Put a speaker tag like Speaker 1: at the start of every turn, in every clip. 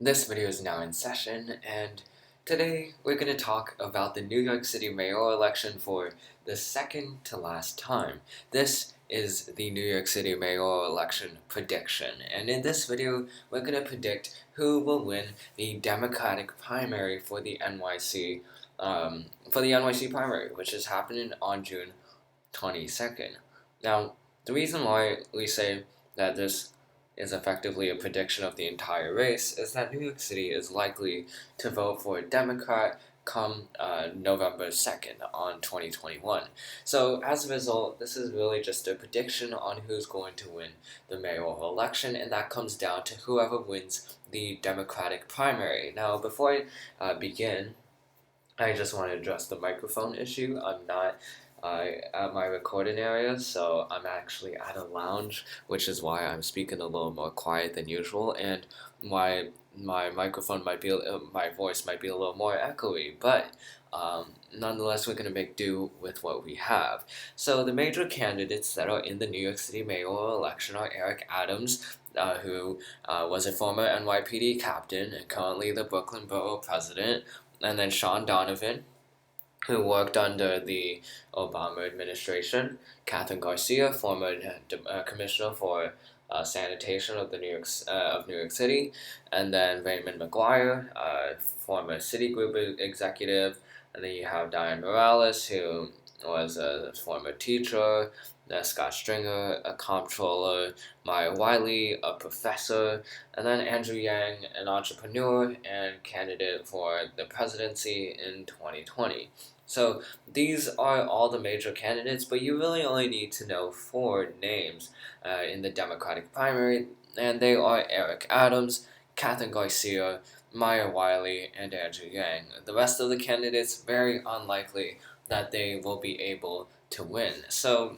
Speaker 1: This video is now in session, and today we're going to talk about the New York City mayoral election for the second to last time. This is the New York City mayoral election prediction, and in this video we're going to predict who will win the Democratic primary for the NYC primary, which is happening on June 22nd. Now, the reason why we say that this is effectively a prediction of the entire race is that New York City is likely to vote for a Democrat come November 2nd on 2021. So as a result, this is really just a prediction on who's going to win the mayoral election, and that comes down to whoever wins the Democratic primary. Now, before I begin, I just want to address the microphone issue. I'm not at my recording area, so I'm actually at a lounge, which is why I'm speaking a little more quiet than usual, and my microphone might be my voice might be a little more echoey, but nonetheless, we're gonna make do with what we have. So the major candidates that are in the New York City mayoral election are Eric Adams, who was a former NYPD captain and currently the Brooklyn Borough president, and then Sean Donovan, who worked under the Obama administration, Catherine Garcia, former commissioner for sanitation of New York City, and then Raymond McGuire, former Citigroup executive, and then you have Diane Morales, who was a former teacher, Scott Stringer, a comptroller, Maya Wiley, a professor, and then Andrew Yang, an entrepreneur and candidate for the presidency in 2020. So these are all the major candidates, but you really only need to know four names in the Democratic primary, and they are Eric Adams, Catherine Garcia, Maya Wiley, and Andrew Yang. The rest of the candidates, very unlikely that they will be able to win. So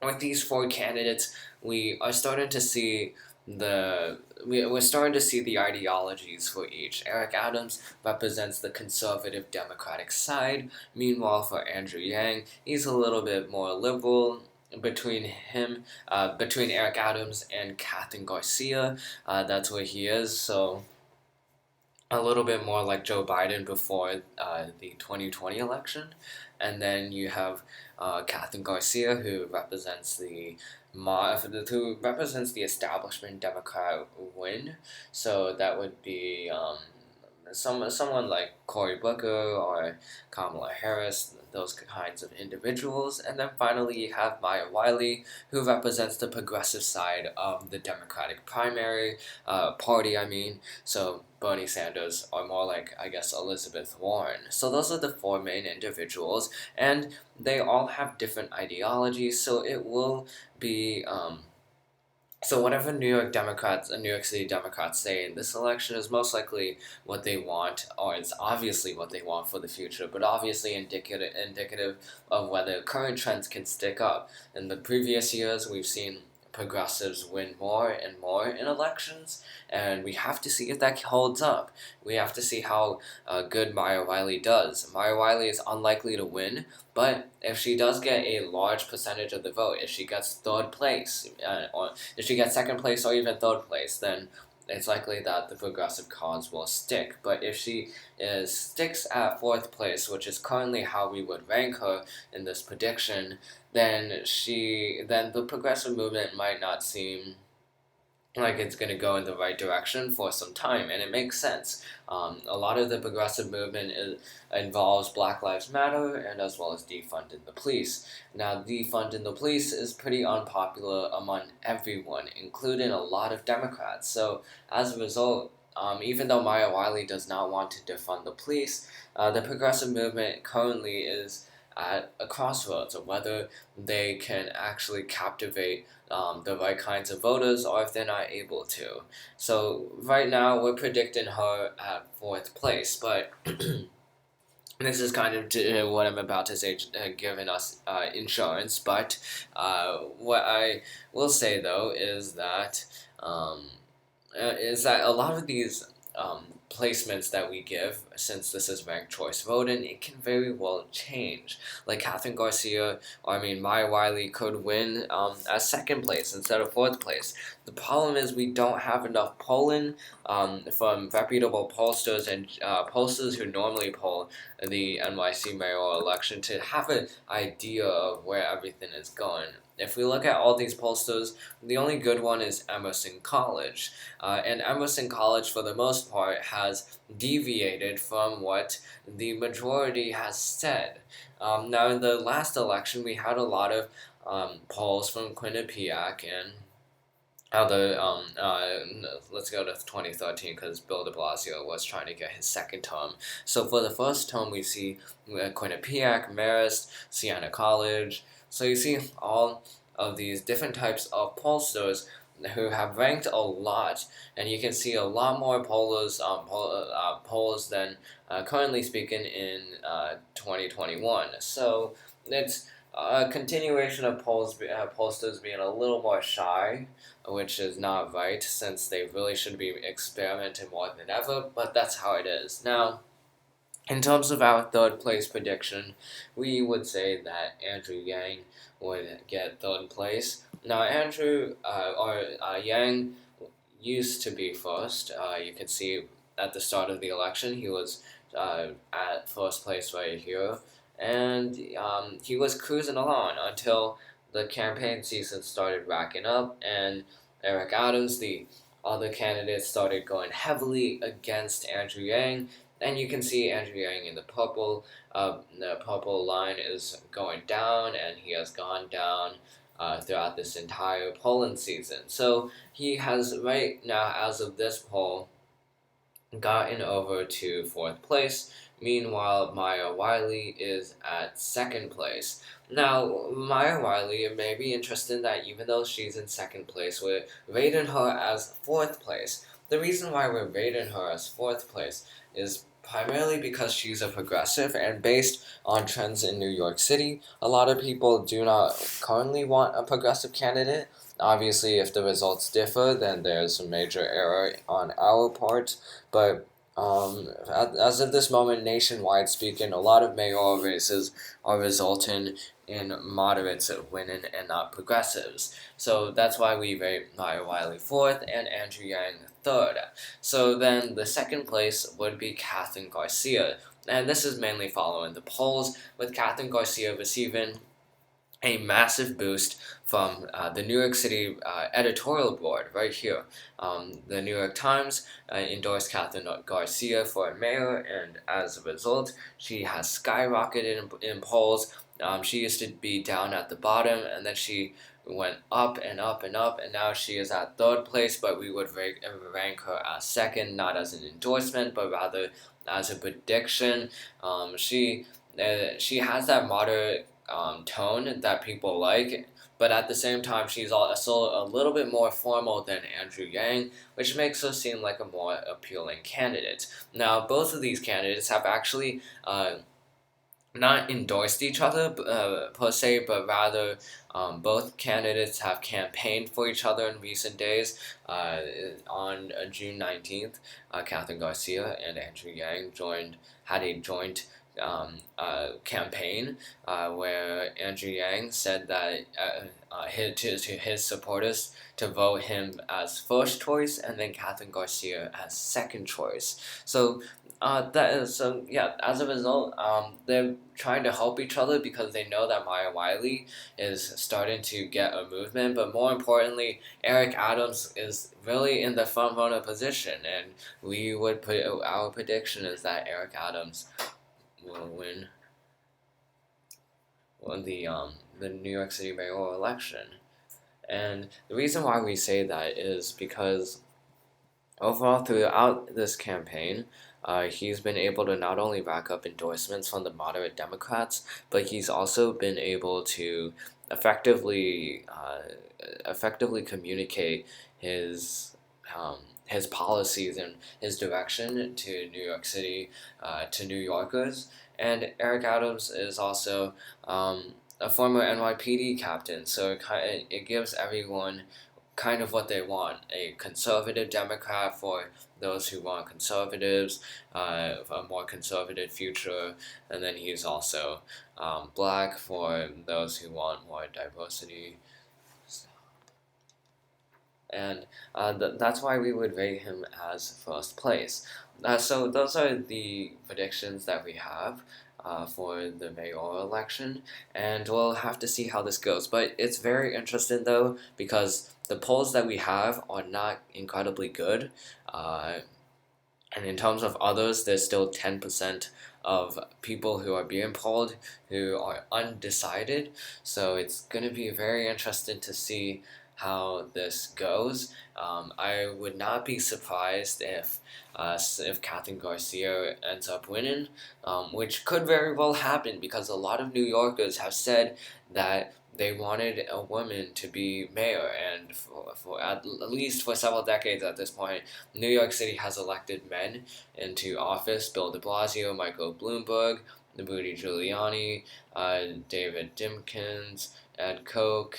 Speaker 1: with these four candidates, we are starting to see we're starting to see the ideologies for each. Eric Adams represents the conservative Democratic side. Meanwhile, for Andrew Yang, he's a little bit more liberal. Between Eric Adams and Catherine Garcia, that's where he is. So a little bit more like Joe Biden before the 2020 election. And then you have Catherine Garcia, who represents the establishment Democrat win. So that would be someone like Cory Booker or Kamala Harris, those kinds of individuals. And then finally, you have Maya Wiley, who represents the progressive side of the Democratic primary party. So Bernie Sanders, or more like, I guess, Elizabeth Warren. So those are the four main individuals, and they all have different ideologies. So it will be so whatever New York City Democrats say in this election is most likely what they want, or it's obviously what they want for the future, but obviously indicative of whether current trends can stick up. In the previous years, we've seen progressives win more and more in elections, and we have to see if that holds up. We have to see how good Maya Wiley does. Maya Wiley is unlikely to win, but if she does get a large percentage of the vote, if she gets third place, or if she gets second place or even third place, then it's likely that the progressive cause will stick. But if she sticks at fourth place, which is currently how we would rank her in this prediction, then the progressive movement might not seem like it's going to go in the right direction for some time, and it makes sense. A lot of the progressive movement involves Black Lives Matter and as well as defunding the police. Now, defunding the police is pretty unpopular among everyone, including a lot of Democrats. So, as a result, even though Maya Wiley does not want to defund the police, the progressive movement currently is at a crossroads of whether they can actually captivate the right kinds of voters or if they're not able to. So right now we're predicting her at fourth place, but this is kind of what I'm about to say, giving us insurance. But what I will say though is that a lot of these placements that we give, since this is ranked choice voting, it can very well change. Like Maya Wiley could win as second place instead of fourth place. The problem is we don't have enough polling from reputable pollsters and pollsters who normally poll the NYC mayoral election to have an idea of where everything is going. If we look at all these pollsters, the only good one is Emerson College. And Emerson College, for the most part, has deviated from what the majority has said. Now, in the last election, we had a lot of polls from Quinnipiac and other. Let's go to 2013 because Bill de Blasio was trying to get his second term. So for the first term, we see Quinnipiac, Marist, Siena College. So you see all of these different types of pollsters who have ranked a lot, and you can see a lot more polls than currently speaking in 2021. So it's a continuation of pollsters being a little more shy, which is not right, since they really should be experimenting more than ever, but that's how it is. Now, in terms of our third place prediction, we would say that Andrew Yang would get third place. Now, Yang used to be first. You can see at the start of the election, he was at first place right here, and he was cruising along until the campaign season started racking up, and Eric Adams, the other candidates, started going heavily against Andrew Yang. And you can see Andrew Yang in the purple. The purple line is going down, and he has gone down throughout this entire polling season. So he has right now, as of this poll, gotten over to fourth place. Meanwhile, Maya Wiley is at second place. Now, Maya Wiley, it may be interesting that even though she's in second place, we're rating her as fourth place. The reason why we're rating her as fourth place is primarily because she's a progressive, and based on trends in New York City, a lot of people do not currently want a progressive candidate. Obviously, if the results differ, then there's a major error on our part, but as of this moment, nationwide speaking, a lot of mayoral races are resulting in moderates winning and not progressives. So that's why we rate Maya Wiley fourth and Andrew Yang third. So then the second place would be Catherine Garcia. And this is mainly following the polls, with Catherine Garcia receiving a massive boost from the New York City editorial board right here. The New York Times endorsed Catherine Garcia for mayor, and as a result, she has skyrocketed in polls. She used to be down at the bottom, and then she went up and up and up, and now she is at third place, but we would rank her as second, not as an endorsement, but rather as a prediction. She has that moderate tone that people like, but at the same time, she's also a little bit more formal than Andrew Yang, which makes her seem like a more appealing candidate. Now, both of these candidates have actually not endorsed each other per se, but rather both candidates have campaigned for each other in recent days. On June 19th, Catherine Garcia and Andrew Yang had a joint campaign where Andrew Yang said that to his supporters to vote him as first choice, and then Catherine Garcia as second choice. So as a result, they're trying to help each other because they know that Maya Wiley is starting to get a movement, but more importantly, Eric Adams is really in the front runner position, and we would put our prediction is that Eric Adams will win the New York City mayoral election. And the reason why we say that is because overall throughout this campaign, he's been able to not only rack up endorsements from the moderate Democrats, but he's also been able to effectively communicate his policies and his direction to New York City, to New Yorkers. And Eric Adams is also a former NYPD captain, so it gives everyone kind of what they want. A conservative Democrat for those who want conservatives, a more conservative future, and then he's also black for those who want more diversity. And that's why we would rate him as first place. So those are the predictions that we have for the mayoral election, and we'll have to see how this goes. But it's very interesting though, because the polls that we have are not incredibly good. And in terms of others, there's still 10% of people who are being polled who are undecided. So it's going to be very interesting to see how this goes. I would not be surprised if Kathryn Garcia ends up winning, which could very well happen because a lot of New Yorkers have said that they wanted a woman to be mayor, and for at least for several decades at this point, New York City has elected men into office: Bill de Blasio, Michael Bloomberg, Rudy Giuliani, David Dimkins, Ed Koch.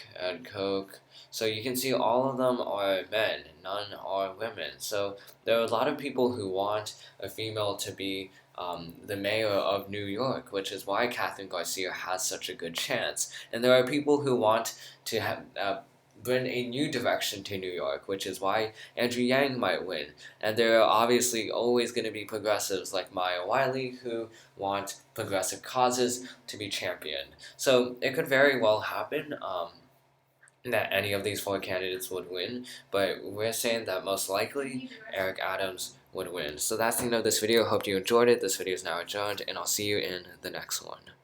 Speaker 1: So you can see all of them are men, none are women. So there are a lot of people who want a female to be the mayor of New York, which is why Kathryn Garcia has such a good chance. And there are people who want to bring a new direction to New York, which is why Andrew Yang might win. And there are obviously always going to be progressives like Maya Wiley who want progressive causes to be championed. So it could very well happen. That any of these four candidates would win, but we're saying that most likely Eric Adams would win. So that's the end of this video. Hope you enjoyed it. This video is now adjourned, and I'll see you in the next one.